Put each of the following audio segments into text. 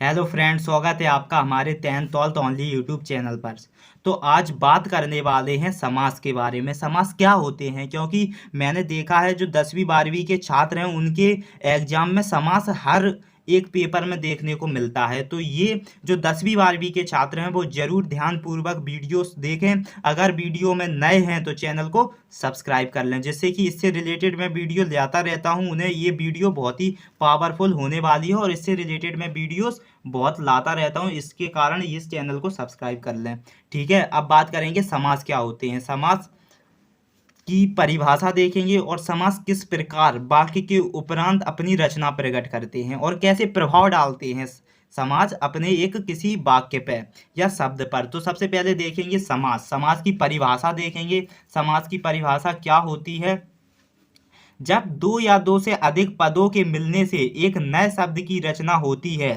Hello friends, स्वागत है आपका हमारे 10th ओनली यूट्यूब चैनल पर। तो आज बात करने वाले हैं समास के बारे में। समास क्या होते हैं, क्योंकि मैंने देखा है जो 10वीं 12वीं के छात्र हैं उनके एग्जाम में समास हर एक पेपर में देखने को मिलता है। तो ये जो 10वीं 12वीं के छात्र हैं वो ज़रूर ध्यानपूर्वक वीडियोस देखें। अगर वीडियो में नए हैं तो चैनल को सब्सक्राइब कर लें, जिससे कि इससे रिलेटेड मैं वीडियो लाता रहता हूं। उन्हें ये वीडियो बहुत ही पावरफुल होने वाली है और इससे रिलेटेड मैं वीडियोस बहुत लाता रहता हूं। इसके कारण इस चैनल को सब्सक्राइब कर लें। ठीक है, अब बात करेंगे समास क्या होते हैं। समास की परिभाषा देखेंगे और समास किस प्रकार वाक्य के उपरांत अपनी रचना प्रकट करते हैं और कैसे प्रभाव डालते हैं समास अपने एक किसी वाक्य पे या शब्द पर। तो सबसे पहले देखेंगे समास। समास की परिभाषा देखेंगे। समास की परिभाषा क्या होती है? जब दो या दो से अधिक पदों के मिलने से एक नए शब्द की रचना होती है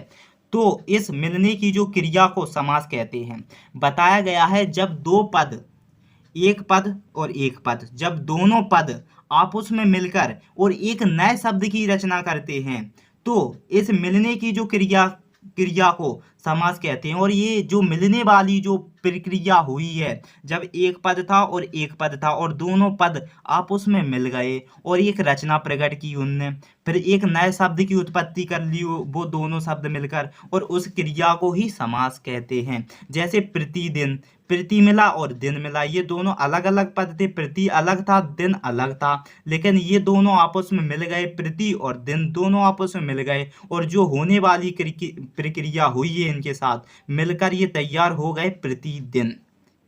तो इस मिलने की जो क्रिया को समास कहते हैं। बताया गया है जब दो पद, एक पद और एक पद, जब दोनों पद आपस में मिलकर और एक नए शब्द की रचना करते हैं तो इस मिलने की जो क्रिया क्रिया को समास कहते हैं। और ये जो मिलने वाली जो प्रक्रिया हुई है, जब एक पद था और एक पद था और दोनों पद आपस में मिल गए और एक रचना प्रकट की उनने, फिर एक नए शब्द की उत्पत्ति कर ली वो दोनों शब्द मिलकर, और उस क्रिया को ही समास कहते हैं। जैसे प्रतिदिन, प्रति मिला और दिन मिला, ये दोनों अलग अलग पद थे। प्रति अलग था, दिन अलग था, लेकिन ये दोनों आपस में मिल गए। प्रति और दिन दोनों आपस में मिल गए और जो होने वाली प्रक्रिया हुई है इनके साथ मिलकर ये तैयार हो गए प्रतिदिन।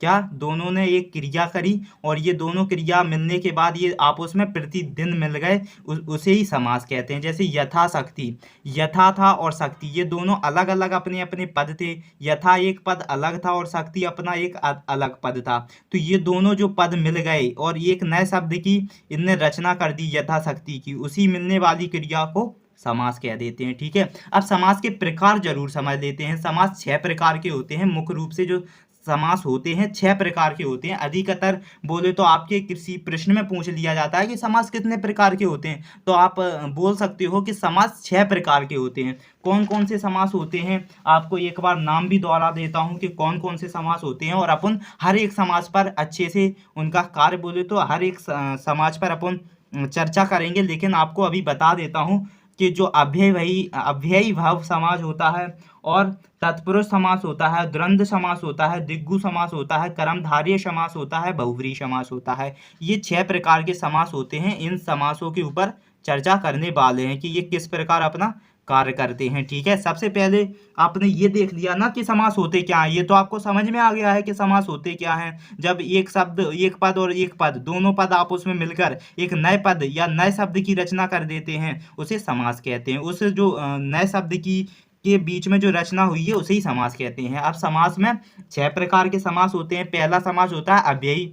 क्या दोनों ने एक क्रिया करी और ये दोनों क्रिया मिलने के बाद ये आपस में प्रतिदिन मिल गए, उसे ही समास कहते हैं। जैसे यथाशक्ति, यथा था और शक्ति, ये दोनों अलग अलग अपने अपने पद थे। यथा एक पद अलग था और शक्ति अपना एक अलग पद था। तो ये दोनों जो पद मिल गए और एक नए शब्द की इनने रचना कर दी यथाशक्ति की, उसी मिलने वाली क्रिया को समास कह देते हैं। ठीक है, अब समास के प्रकार जरूर समझ लेते हैं। समास 6 प्रकार के होते हैं। मुख्य रूप से जो समास होते हैं 6 प्रकार के होते हैं। अधिकतर बोले तो आपके किसी प्रश्न में पूछ लिया जाता है कि समास कितने प्रकार के होते हैं, तो आप बोल सकते हो कि समास 6 प्रकार के होते हैं। कौन कौन से समास होते हैं, आपको एक बार नाम भी दोहरा देता हूं कि कौन कौन से समास होते हैं, और अपन हर एक समास पर अच्छे से उनका कार्य बोले तो हर एक समाज पर अपन चर्चा करेंगे। लेकिन आपको अभी बता देता हूं कि जो अव्ययी भाव समास होता है और तत्पुरुष समास होता है, द्वंद्व समास होता है, दिग्गु समास होता है, कर्मधारय समास होता है, बहुव्रीहि समास होता है, ये 6 प्रकार के समास होते हैं। इन समासों के ऊपर चर्चा करने वाले हैं कि ये किस प्रकार अपना कार्य करते हैं। ठीक है, सबसे पहले आपने ये देख लिया ना कि समास होते क्या हैं। ये तो आपको समझ में आ गया है कि समास होते क्या हैं। जब एक शब्द, एक पद और एक पद, दोनों पद आपस में मिलकर एक नए पद या नए शब्द की रचना कर देते हैं, उसे समास कहते हैं। उस जो नए शब्द की के बीच में जो रचना हुई है उसे ही समास कहते हैं। अब समास में 6 प्रकार के समास होते हैं। पहला समास होता है अव्ययी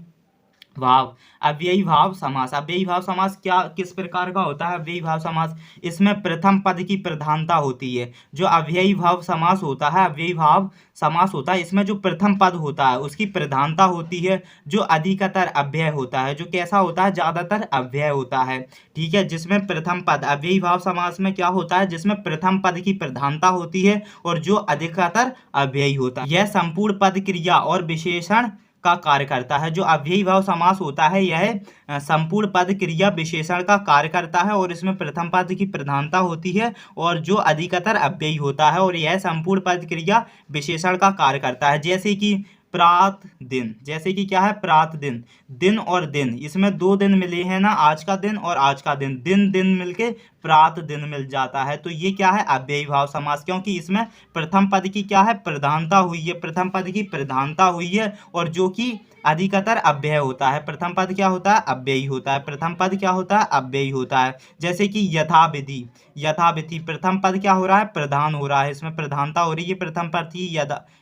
भाव। अव्ययी भाव समास। अव्ययी भाव समास क्या किस प्रकार का होता है? अव्ययी भाव समास, इसमें प्रथम पद की प्रधानता होती है। जो अव्ययी भाव समास होता है, अव्ययी भाव समास होता है, इसमें जो प्रथम पद होता है उसकी प्रधानता होती है, जो अधिकतर अव्यय होता है। जो कैसा होता है? ज्यादातर अव्यय होता है। ठीक है, जिसमें प्रथम पद, अव्ययी भाव समास में क्या होता है? जिसमें प्रथम पद की प्रधानता होती है और जो अधिकतर अव्ययी होता है। यह संपूर्ण पद, क्रिया और विशेषण का कार्य करता है। जो अव्ययी भाव समास होता है यह संपूर्ण पद, क्रिया, विशेषण का कार्य करता है और इसमें प्रथम पद की प्रधानता होती है और जो अधिकतर अव्ययी होता है, और यह संपूर्ण पद, क्रिया, विशेषण का कार्य करता है। जैसे कि प्रात दिन, जैसे कि क्या है? प्रात दिन, दिन और दिन, इसमें 2 दिन मिले हैं ना, आज का दिन और आज का दिन, दिन दिन मिलके प्रात दिन मिल जाता है। तो ये क्या है? अव्ययी भाव समास, क्योंकि इसमें प्रथम पद की क्या है? प्रधानता हुई है। प्रथम पद की प्रधानता हुई है और जो कि अधिकतर अव्यय होता है। प्रथम पद क्या होता है? अव्ययी होता है। प्रथम पद क्या होता है? अव्ययी होता है। जैसे कि यथाविधि, यथाविधि, प्रथम पद क्या हो रहा है? प्रधान हो रहा है, इसमें प्रधानता हो रही है। प्रथम पद की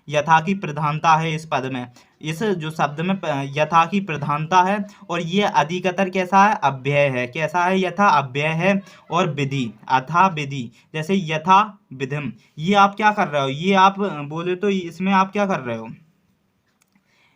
यथा की प्रधानता है इस पद में, इस जो शब्द में यथा की प्रधानता है, और ये अधिकतर कैसा है? अव्यय है। कैसा है? यथा अव्यय है। और विधि, अथा विधि, जैसे यथा विधिम, ये आप क्या कर रहे हो? ये आप बोले तो इसमें आप क्या कर रहे हो?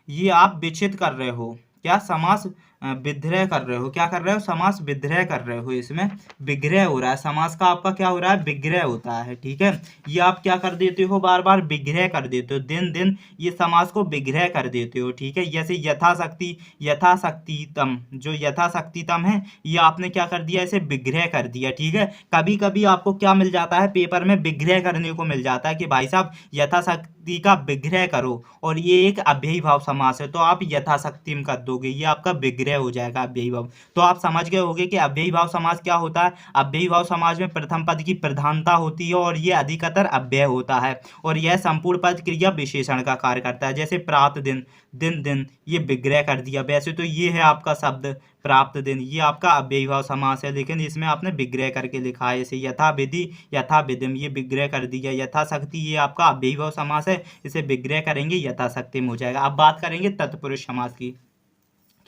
ये आप विच्छेद कर रहे हो। क्या समास विग्रह कर रहे हो। क्या कर रहे हो? समास विग्रह कर रहे हो। इसमें विग्रह हो रहा है, समास का आपका क्या हो रहा है? विग्रह होता है। ठीक है, ये आप क्या कर देते हो? बार बार विग्रह कर देते हो, दिन दिन ये समास को विग्रह कर देते हो। ठीक है, जैसे यथाशक्ति, यथाशक्तितम, जो यथाशक्तितम है ये आपने क्या कर दिया? इसे विग्रह कर दिया। ठीक है, कभी कभी आपको क्या मिल जाता है? पेपर में विग्रह करने को मिल जाता है कि भाई साहब यथाशक्ति का विग्रह करो, और ये एक अव्ययी भाव समास है, तो आप यथाशक्तिम कर दोगे, ये आपका विग्रह हो जाएगा अव्ययी भाव। तो आप समझ गए होंगे कि अव्ययी भाव समास क्या होता है। अव्ययी भाव समास में प्रथम पद की प्रधानता होती है और ये अधिकतर अव्यय होता है, और यह संपूर्ण पद क्रिया विशेषण का कार्य करता है। जैसे प्रात दिन, दिन दिन, ये विग्रह कर दिया। वैसे तो ये है आपका शब्द प्राप्त दिन, ये आपका अव्ययी भाव समास है, लेकिन इसमें आपने विग्रह करके लिखा है। इसे यथा विधि, यथा विधिम, ये विग्रह कर दिया। यथाशक्ति, ये आपका अव्ययी भाव समास है, इसे विग्रह करेंगे यथाशक्तिम हो जाएगा। अब बात करेंगे तत्पुरुष समास की।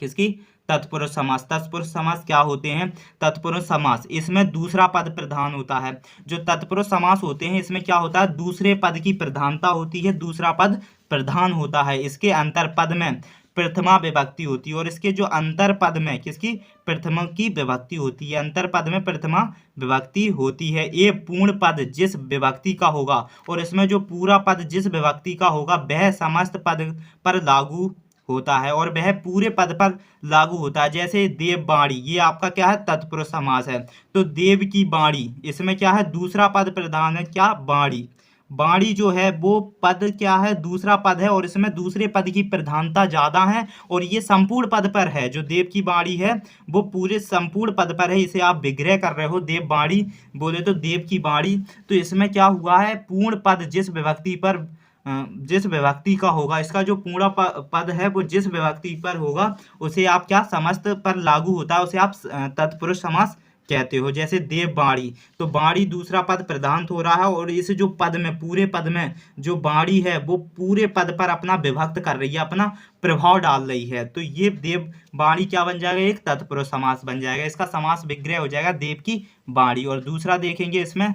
किसकी? तत्पुरुष समास। तत्पुरुष समास क्या होते हैं? तत्पुरुष समास, इसमें दूसरा पद प्रधान होता है। जो तत्पुरुष समास होते हैं इसमें क्या होता है? दूसरे पद की प्रधानता होती है, दूसरा पद प्रधान होता है। इसके अंतर पद में प्रथमा विभक्ति होती है, और इसके जो अंतर पद में किसकी? प्रथमा की विभक्ति होती है। अंतर पद में प्रथमा विभक्ति होती है। ये पूर्ण पद जिस विभक्ति का होगा, और इसमें जो पूरा पद जिस विभक्ति का होगा वह समस्त पद पर लागू होता है, और वह पूरे पद पर लागू होता है। जैसे देव बाणी, ये आपका क्या है? तत्पुरुष समास है। तो देव की बाणी, इसमें क्या है? दूसरा पद प्रधान है, क्या? बाणी। बाणी जो है वो पद क्या है? दूसरा पद है, और इसमें दूसरे पद की प्रधानता ज्यादा है, और ये संपूर्ण पद पर है। जो देव की बाणी है वो पूरे संपूर्ण पद पर है, इसे आप विग्रह कर रहे हो। देव बाणी बोले तो देव की बाणी, तो इसमें क्या हुआ है? पूर्ण पद जिस विभक्ति पर जिस विभक्ति का होगा, इसका जो पूरा पद है वो जिस विभक्ति पर होगा उसे आप क्या? समस्त पर लागू होता है, उसे आप तत्पुरुष समास कहते हो। जैसे देव बाणी, तो बाणी दूसरा पद प्रधान हो रहा है, और इस जो पद में, पूरे पद में जो बाणी है वो पूरे पद पर अपना विभक्त कर रही है, अपना प्रभाव डाल रही है। तो ये देव बाणी क्या बन जाएगा? एक तत्पुरुष समास बन जाएगा। इसका समास विग्रह हो जाएगा देव की बाणी। और दूसरा देखेंगे इसमें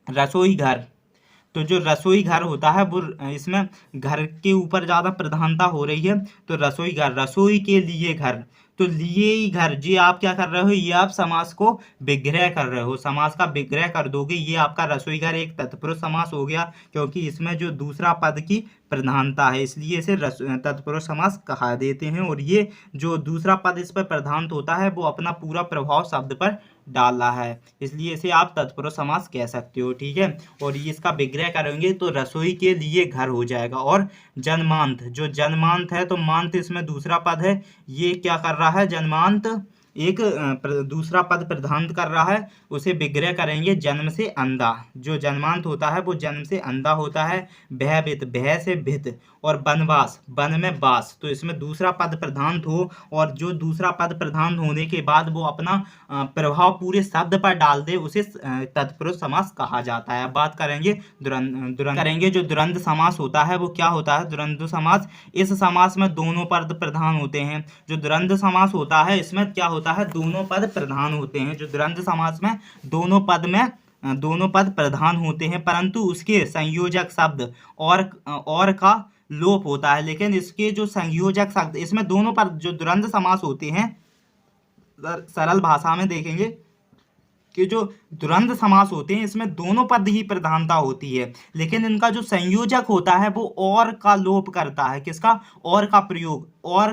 रसोई घर। तो जो रसोई घर होता है वो इसमें घर के ऊपर ज़्यादा प्रधानता हो रही है, तो रसोई घर, रसोई के लिए घर, तो लिए ही घर, जी आप क्या कर रहे हो? ये आप समास को विग्रह कर रहे हो, समास का विग्रह कर दोगे। ये आपका रसोई घर एक तत्पुरुष समास हो गया, क्योंकि इसमें जो दूसरा पद की प्रधानता है, इसलिए इसे तत्पुरुष समास कहा देते हैं। और ये जो दूसरा पद इस पर प्रधान होता है वो अपना पूरा प्रभाव शब्द पर डाल रहा है, इसलिए इसे आप तत्पुरुष समास कह सकते हो। ठीक है, और ये इसका विग्रह करेंगे तो रसोई के लिए घर हो जाएगा। और जन्मांत, जो जन्मांत है तो मांत इसमें दूसरा पद है, ये क्या कर रहा है? जन्मांत एक दूसरा पद प्रधान कर रहा है, उसे विग्रह करेंगे जन्म से अंधा। जो जन्मांत होता है वो जन्म से अंधा होता है। भयभीत, भय से भित। और वनवास, वन में वास, तो इसमें दूसरा पद प्रधान हो, और जो दूसरा पद प्रधान होने के बाद वो अपना प्रभाव पूरे शब्द पर डाल दे, उसे तत्पुरुष समास कहा जाता है। अब बात करेंगे करेंगे जो द्वंद्व समास होता है वो क्या होता है? द्वंद्व समास, इस समास में दोनों पद प्रधान होते हैं। जो द्वंद्व समास होता है इसमें क्या होता है? दोनों पद प्रधान होते हैं। जो द्वंद्व समास में दोनों पद प्रधान होते हैं, परंतु उसके संयोजक शब्द और का लोप होता है। लेकिन इसके जो संयोजक शब्द, इसमें दोनों पद जो द्वंद्व समास होते हैं, सरल भाषा में देखेंगे कि जो द्वंद्व समास होते हैं इसमें दोनों पद ही प्रधानता होती है, लेकिन इनका जो संयोजक होता है वो और का लोप करता है। किसका? और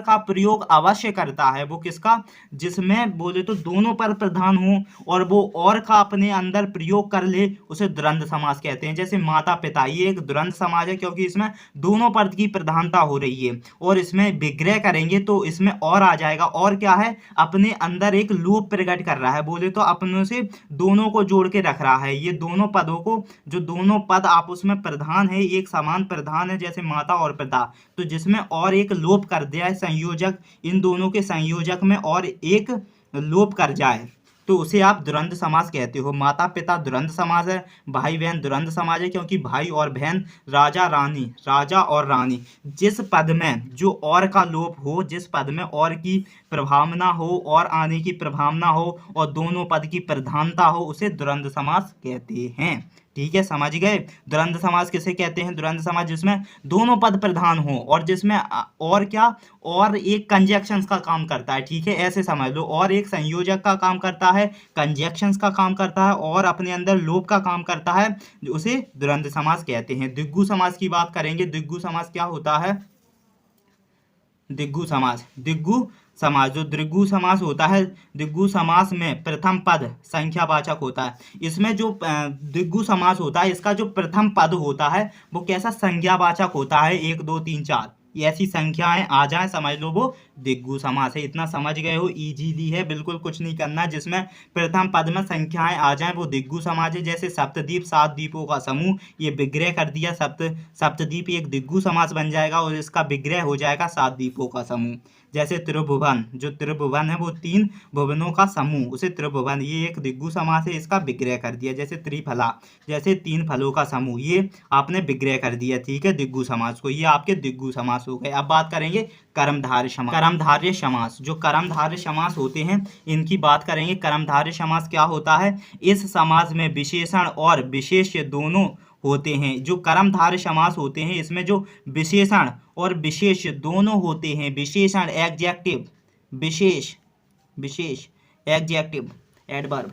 का प्रयोग अवश्य करता है। वो किसका? जिसमें बोले तो दोनों पद प्रधान हो और वो और का अपने अंदर प्रयोग कर ले, उसे द्वंद्व समास कहते हैं। जैसे माता पिता, ये एक द्वंद्व समास है, क्योंकि इसमें दोनों पद की प्रधानता हो रही है। और इसमें विग्रह करेंगे तो इसमें और आ जाएगा। और क्या है? अपने अंदर एक लोप प्रकट कर रहा है, बोले तो अपनों से दोनों को जोड़ के रख रहा है। ये दोनों पदों को, जो दोनों पद आपस में प्रधान है, एक समान प्रधान है, जैसे माता और पिता, तो जिसमें और एक लोप कर दिया है संयोजक, इन दोनों के संयोजक में और एक लोप कर जाए, तो उसे आप द्वंद्व समास कहते हो। माता पिता द्वंद्व समास है, भाई बहन द्वंद्व समास है, क्योंकि भाई और बहन, राजा और रानी, जिस पद में जो और का लोप हो, जिस पद में और की प्रभावना हो, और आने की प्रभावना हो, और दोनों पद की प्रधानता हो, उसे द्वंद्व समास कहते हैं। ठीक है, समझ गए। द्वंद्व समास किसे कहते हैं? द्वंद्व समास जिसमें दोनों पद प्रधान हो और जिसमें और क्या, और एक कंजक्शंस का काम करता है। ठीक है, ऐसे समझ लो, और एक संयोजक का काम करता है, कंजक्शंस का काम करता है और अपने अंदर लोप का काम करता है, उसे द्वंद्व समास कहते हैं। द्विगु समास की बात करेंगे। द्विगु समास क्या होता है? द्विगु समास, द्विगु समास जो द्विगु समास होता है, द्विगु समास में प्रथम पद संख्यावाचक होता है। इसमें जो द्विगु समास होता है, इसका जो प्रथम पद होता है वो कैसा? संज्ञावाचक होता है। 1 2 3 4 ये ऐसी संख्याएं आ जाए, समझ लो वो द्विगु समास है। इतना समझ गए हो? इजीली है, बिल्कुल कुछ नहीं करना। जिसमें प्रथम पद में संख्याएं आ जाएं वो द्विगु समास है। जैसे सप्तद्वीप, 7 द्वीपों का समूह, ये विग्रह कर दिया, सप्तद्वीप एक द्विगु समास बन जाएगा और इसका विग्रह हो जाएगा 7 द्वीपों का समूह। जैसे त्रिभुवन, जो त्रिभुवन है वो 3 भुवनों का समूह, उसे त्रिभुवन, ये एक द्विगु समास है, इसका विग्रह कर दिया। जैसे त्रिफला, जैसे 3 फलों का समूह, ये आपने विग्रह कर दिया। ठीक है, द्विगु समास को, ये आपके द्विगु समास हो गए। अब बात करेंगे कर्मधारय समास। कर्मधारय समास, जो कर्मधारय समास होते हैं इनकी बात करेंगे। कर्मधारय समास क्या होता है? इस समास में विशेषण और विशेष्य दोनों होते हैं। जो कर्मधारय समास होते हैं इसमें जो विशेषण और विशेष दोनों होते हैं, विशेषण एडजेक्टिव, विशेष एडजेक्टिव एडवर्ब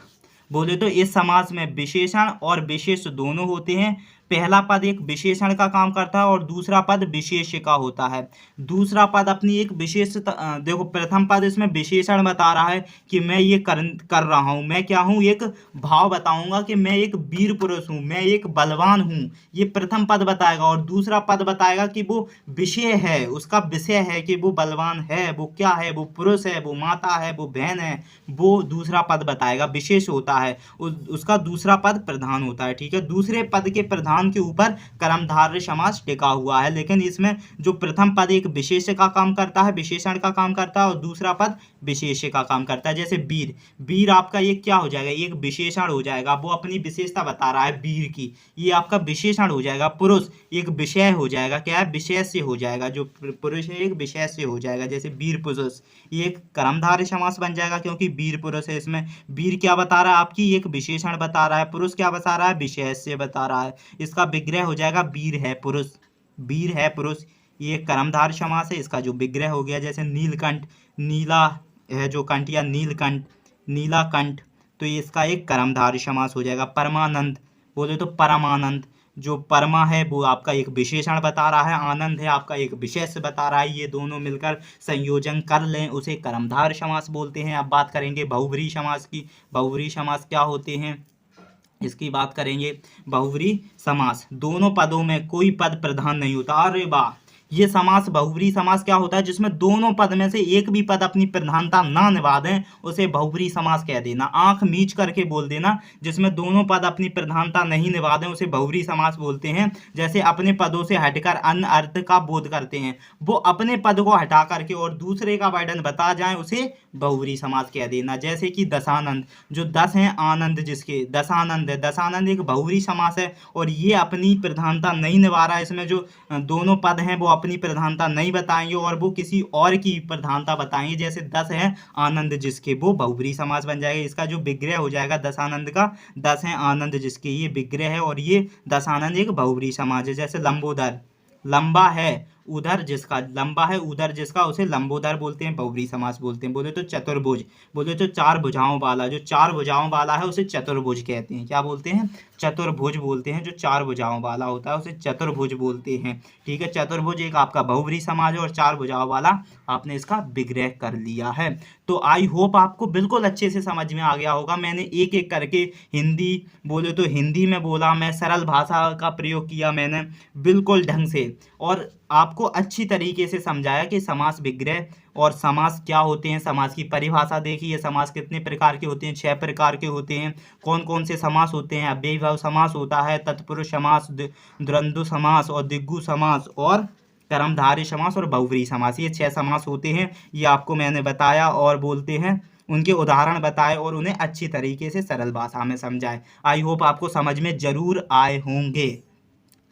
बोले तो इस समास में विशेषण और विशेष दोनों होते हैं। पहला पद एक विशेषण का काम करता है और दूसरा पद विशेष्य का होता है। दूसरा पद अपनी एक विशेषता, देखो प्रथम पद इसमें विशेषण बता रहा है कि मैं ये कर रहा हूँ, मैं क्या हूँ, एक भाव बताऊंगा कि मैं एक वीर पुरुष हूँ, मैं एक बलवान हूँ, ये प्रथम पद बताएगा। और दूसरा पद बताएगा कि वो विषय है, उसका विषय है कि वो बलवान है, वो क्या है, वो पुरुष है, वो माता है, वो बहन है, वो दूसरा पद बताएगा, विशेष होता है। उसका दूसरा पद प्रधान होता है। ठीक है, दूसरे पद के प्रधान के ऊपर कर्मधारय समास टिका हुआ है। लेकिन इसमें जो प्रथम पद एक विशेष्य का काम करता है, विशेषण का काम करता है, और दूसरा पद विशेष्य का काम करता है। जैसे वीर, वीर आपका ये क्या हो जाएगा? एक विशेषण हो जाएगा, वो अपनी विशेषता बता रहा है वीर की, ये आपका विशेषण हो जाएगा। पुरुष एक विषय हो जाएगा, क्या है? विषय से हो जाएगा, जो पुरुष है एक विषय से हो जाएगा। जैसे वीर पुरुष, ये एक कर्मधारय समास बन जाएगा क्योंकि वीर पुरुष है। इसमें वीर क्या बता रहा है? आपकी एक विशेषण बता रहा है। पुरुष क्या बता रहा है? विषय से बता रहा है। इसका विग्रह हो जाएगा वीर है पुरुष, वीर है पुरुष, ये कर्मधारय समास है। इसका जो विग्रह हो गया, जैसे नीलकंठ, नीला है जो कंठ, या नीलकंठ, नीलाकंठ, तो ये इसका एक कर्मधारय समास हो जाएगा। परमानंद बोले तो परमानंद, जो परमा है वो आपका एक विशेषण बता रहा है, आनंद है आपका एक विशेष बता रहा है। ये दोनों मिलकर संयोजन कर लें उसे कर्मधारय समास बोलते हैं। अब बात करेंगे बहुव्रीहि समास की। बहुव्रीहि समास क्या होते हैं इसकी बात करेंगे। बहुव्रीहि समास, दोनों पदों में कोई पद प्रधान नहीं होता। अरे वाह, ये समास बहुव्रीहि समास क्या होता है? जिसमें दोनों पद में से एक भी पद अपनी प्रधानता ना निभा दें उसे बहुव्रीहि समास कह देना। आंख मीच करके बोल देना, जिसमें दोनों पद अपनी प्रधानता नहीं निभा दें उसे बहुव्रीहि समास बोलते हैं। जैसे अपने पदों से हटकर अन्य अर्थ का बोध करते हैं, वो अपने पद को हटा करके और दूसरे का वर्णन बता जाए उसे बहुव्रीहि समास कह देना। जैसे कि दशानंद, जो 10 हैं आनंद जिसके, दशानंद है, दशानंद एक बहुव्रीहि समास है और ये अपनी प्रधानता नहीं निभा रहा है। इसमें जो दोनों पद हैं वो अपनी प्रधानता नहीं बताएंगे और वो किसी और की प्रधानता बताएंगे। जैसे 10 है आनंद जिसके, वो बहुव्रीहि समास बन जाएगा। इसका जो विग्रह हो जाएगा दशानंद का, 10 है आनंद जिसके, ये विग्रह है और ये दशानंद एक बहुव्रीहि समास है। जैसे लंबोदर, लंबा है उधर जिसका, लंबा है उधर जिसका, उसे लंबोदर बोलते हैं, बहुव्रीहि समास बोलते हैं। बोले तो चतुर्भुज, बोले तो 4 भुजाओं वाला, जो 4 भुजाओं वाला है उसे चतुर्भुज कहते हैं। क्या बोलते हैं? चतुर्भुज बोलते हैं। जो 4 भुजाओं वाला होता है उसे चतुर्भुज बोलते हैं। ठीक है, चतुर्भुज एक आपका बहुव्रीहि समास है और 4 भुजाओं वाला आपने इसका विग्रह कर लिया है। तो आई होप आपको बिल्कुल अच्छे से समझ में आ गया होगा। मैंने एक एक करके हिंदी, बोले तो हिंदी में बोला, मैं सरल भाषा का प्रयोग किया मैंने बिल्कुल ढंग से, और आपको अच्छी तरीके से समझाया कि समास विग्रह और समास क्या होते हैं। समास की परिभाषा देखी है, समास कितने प्रकार के होते हैं, 6 प्रकार के होते हैं। कौन कौन से समास होते हैं? अव्ययीभाव समास होता है, तत्पुरुष समास, द्वंद्व समास और द्विगु समास और कर्मधारय समास और बहुव्रीहि समास, ये 6 समास होते हैं। ये आपको मैंने बताया और बोलते हैं उनके उदाहरण बताए और उन्हें अच्छी तरीके से सरल भाषा में समझाए। आई होप आपको समझ में जरूर आए होंगे।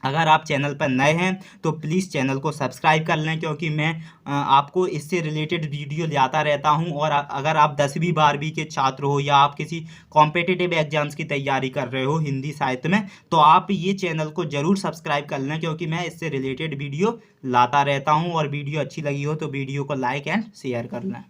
अगर आप चैनल पर नए हैं तो प्लीज़ चैनल को सब्सक्राइब कर लें, क्योंकि मैं आपको इससे रिलेटेड वीडियो लाता रहता हूं। और अगर आप 10वीं 12वीं के छात्र हो या आप किसी कॉम्पिटिटिव एग्जाम्स की तैयारी कर रहे हो हिंदी साहित्य में, तो आप ये चैनल को ज़रूर सब्सक्राइब कर लें, क्योंकि मैं इससे रिलेटेड वीडियो लाता रहता हूँ। और वीडियो अच्छी लगी हो तो वीडियो को लाइक एंड शेयर कर लें।